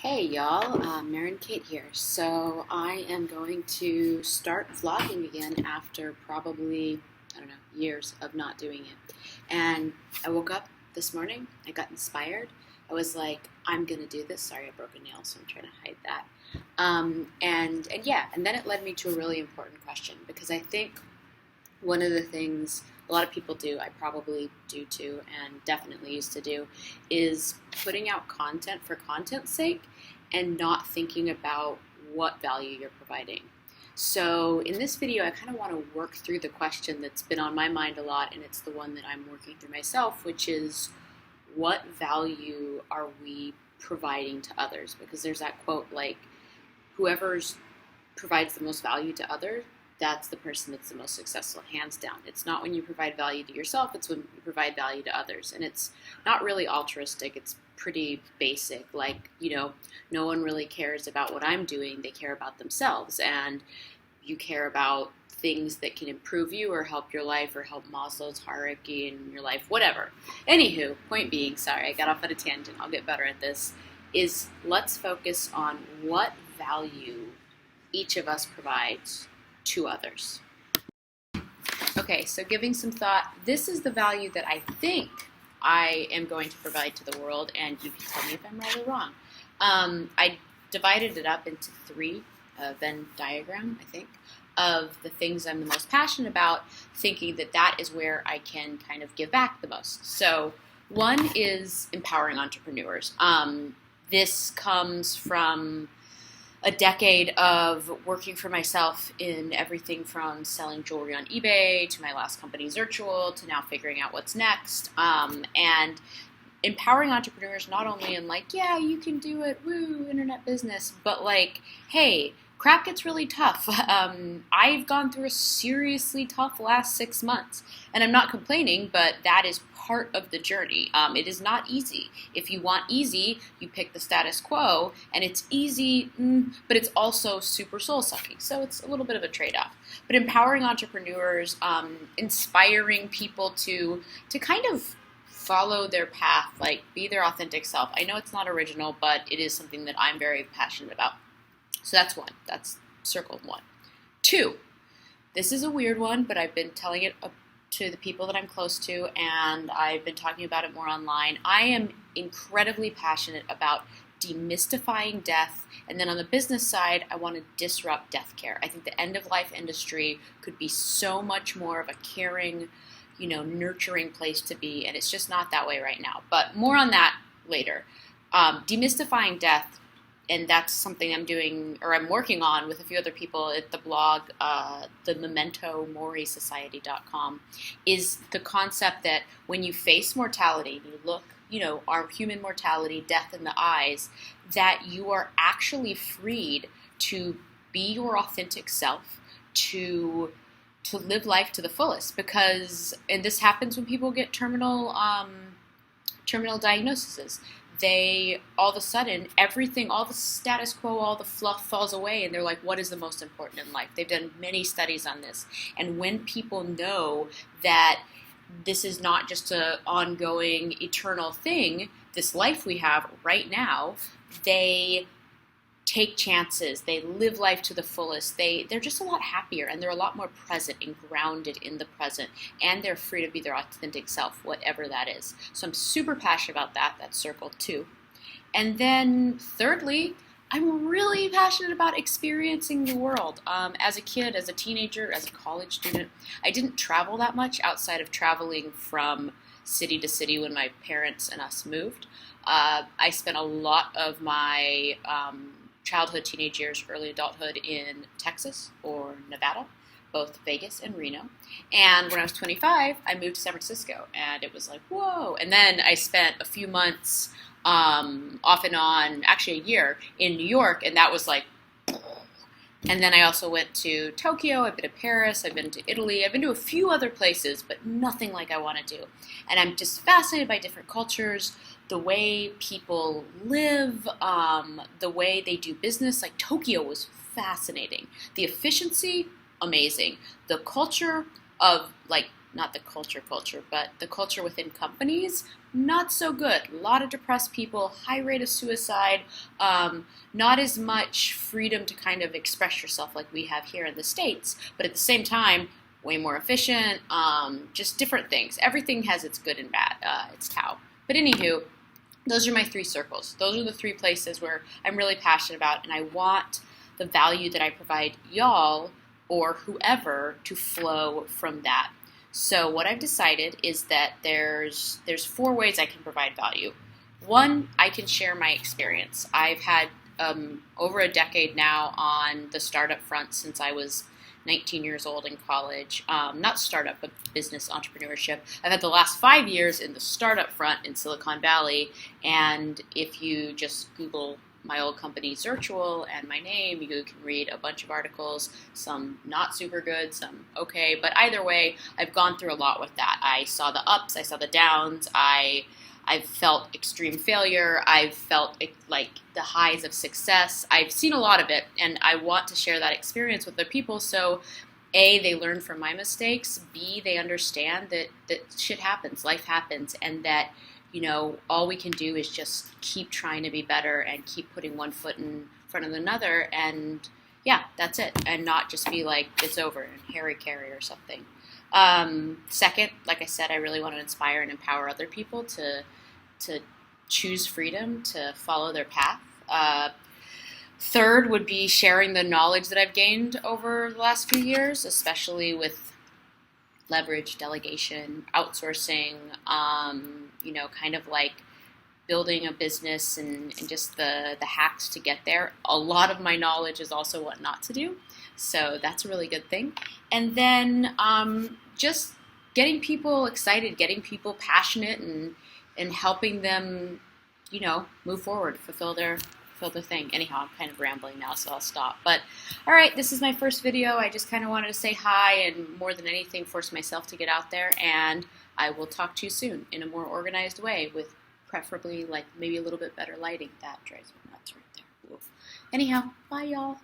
Hey y'all, Maren Kate here. So I am going to start vlogging again after probably, I don't know, years of not doing it. And I woke up this morning, I got inspired. I was like, I'm gonna do this. Sorry, I broke a nail, so I'm trying to hide that. And then it led me to a really important question because I think one of the things a lot of people do, I probably do too, and definitely used to do, is putting out content for content's sake and not thinking about what value you're providing. So in this video, I kind of want to work through the question that's been on my mind a lot, and it's the one that I'm working through myself, which is what value are we providing to others? Because there's that quote like, whoever's provides the most value to others, that's the person that's the most successful, hands down. It's not when you provide value to yourself, it's when you provide value to others. And it's not really altruistic, it's pretty basic. Like, no one really cares about what I'm doing, they care about themselves. And you care about things that can improve you or help your life or help Maslow's hierarchy in your life, whatever. Anywho, point being, sorry, I got off at a tangent, I'll get better at this, is let's focus on what value each of us provides to others. Okay, so giving some thought, this is the value that I think I am going to provide to the world, and you can tell me if I'm right or wrong. I divided it up into three, Venn diagram, I think, of the things I'm the most passionate about, thinking that that is where I can kind of give back the most. So one is empowering entrepreneurs. This comes from a decade of working for myself in everything from selling jewelry on eBay to my last company, Zirtual, to now figuring out what's next. And empowering entrepreneurs not only in like, yeah, you can do it, woo, internet business, but like, hey, crap gets really tough. I've gone through a seriously tough last 6 months, and I'm not complaining, but that is part of the journey. It is not easy. If you want easy, you pick the status quo, and it's easy, but it's also super soul-sucking, so it's a little bit of a trade-off. But empowering entrepreneurs, inspiring people to kind of follow their path, like be their authentic self. I know it's not original, but it is something that I'm very passionate about. So that's one. That's circled one. Two, this is a weird one, but I've been telling it to the people that I'm close to, and I've been talking about it more online. I am incredibly passionate about demystifying death, and then on the business side, I want to disrupt death care. I think the end-of-life industry could be so much more of a caring, nurturing place to be, and it's just not that way right now. But more on that later. Demystifying death, and that's something I'm doing, or I'm working on with a few other people at the blog, the MementoMoriSociety.com, is the concept that when you face mortality, you look, our human mortality, death in the eyes, that you are actually freed to be your authentic self, to live life to the fullest. Because, and this happens when people get terminal diagnoses. They, all of a sudden, everything, all the status quo, all the fluff falls away, and they're like, what is the most important in life? They've done many studies on this. And when people know that this is not just an ongoing, eternal thing, this life we have right now, they take chances, they live life to the fullest, they're just a lot happier, and they're a lot more present and grounded in the present, and they're free to be their authentic self, whatever that is. So I'm super passionate about that. That's circle two. And then thirdly, I'm really passionate about experiencing the world. As a kid, as a teenager, as a college student, I didn't travel that much outside of traveling from city to city when my parents and us moved. I spent a lot of my childhood, teenage years, early adulthood in Texas or Nevada, both Vegas and Reno. And when I was 25, I moved to San Francisco, and it was like, whoa. And then I spent a few months off and on, actually a year, in New York, and that was like, and then I also went to Tokyo, I've been to Paris, I've been to Italy, I've been to a few other places, but nothing like I want to do. And I'm just fascinated by different cultures, the way people live, the way they do business. Like Tokyo was fascinating. The efficiency, amazing. The culture of like not the culture, but the culture within companies, not so good. A lot of depressed people, high rate of suicide, not as much freedom to kind of express yourself like we have here in the States, but at the same time, way more efficient, just different things. Everything has its good and bad. It's Tao. But anywho, those are my 3 circles. Those are the 3 places where I'm really passionate about, and I want the value that I provide y'all or whoever to flow from that. So what I've decided is that there's 4 ways I can provide value. 1, I can share my experience. I've had over a decade now on the startup front since I was 19 years old in college. Not startup, but business entrepreneurship. I've had the last 5 years in the startup front in Silicon Valley, and if you just Google my old company Zirtual and my name, you can read a bunch of articles, some not super good, some okay, but either way, I've gone through a lot with that. I saw the ups, I saw the downs, I've felt extreme failure, I've felt like the highs of success. I've seen a lot of it, and I want to share that experience with other people so A, they learn from my mistakes, B, they understand that shit happens, life happens, and that, you know, all we can do is just keep trying to be better and keep putting one foot in front of another, and yeah, that's it, and not just be like, it's over, and Harry Carey or something. Second, like I said, I really want to inspire and empower other people to choose freedom, to follow their path. Third would be sharing the knowledge that I've gained over the last few years, especially with leverage, delegation, outsourcing, you know, kind of like building a business and just the hacks to get there. A lot of my knowledge is also what not to do, so that's a really good thing. And then just getting people excited, getting people passionate, and helping them, you know, move forward, fulfill their thing. Anyhow, I'm kind of rambling now, so I'll stop. But all right, this is my first video. I just kind of wanted to say hi and more than anything force myself to get out there, and I will talk to you soon in a more organized way with preferably like maybe a little bit better lighting. That drives me nuts right there. Oof. Anyhow, bye y'all.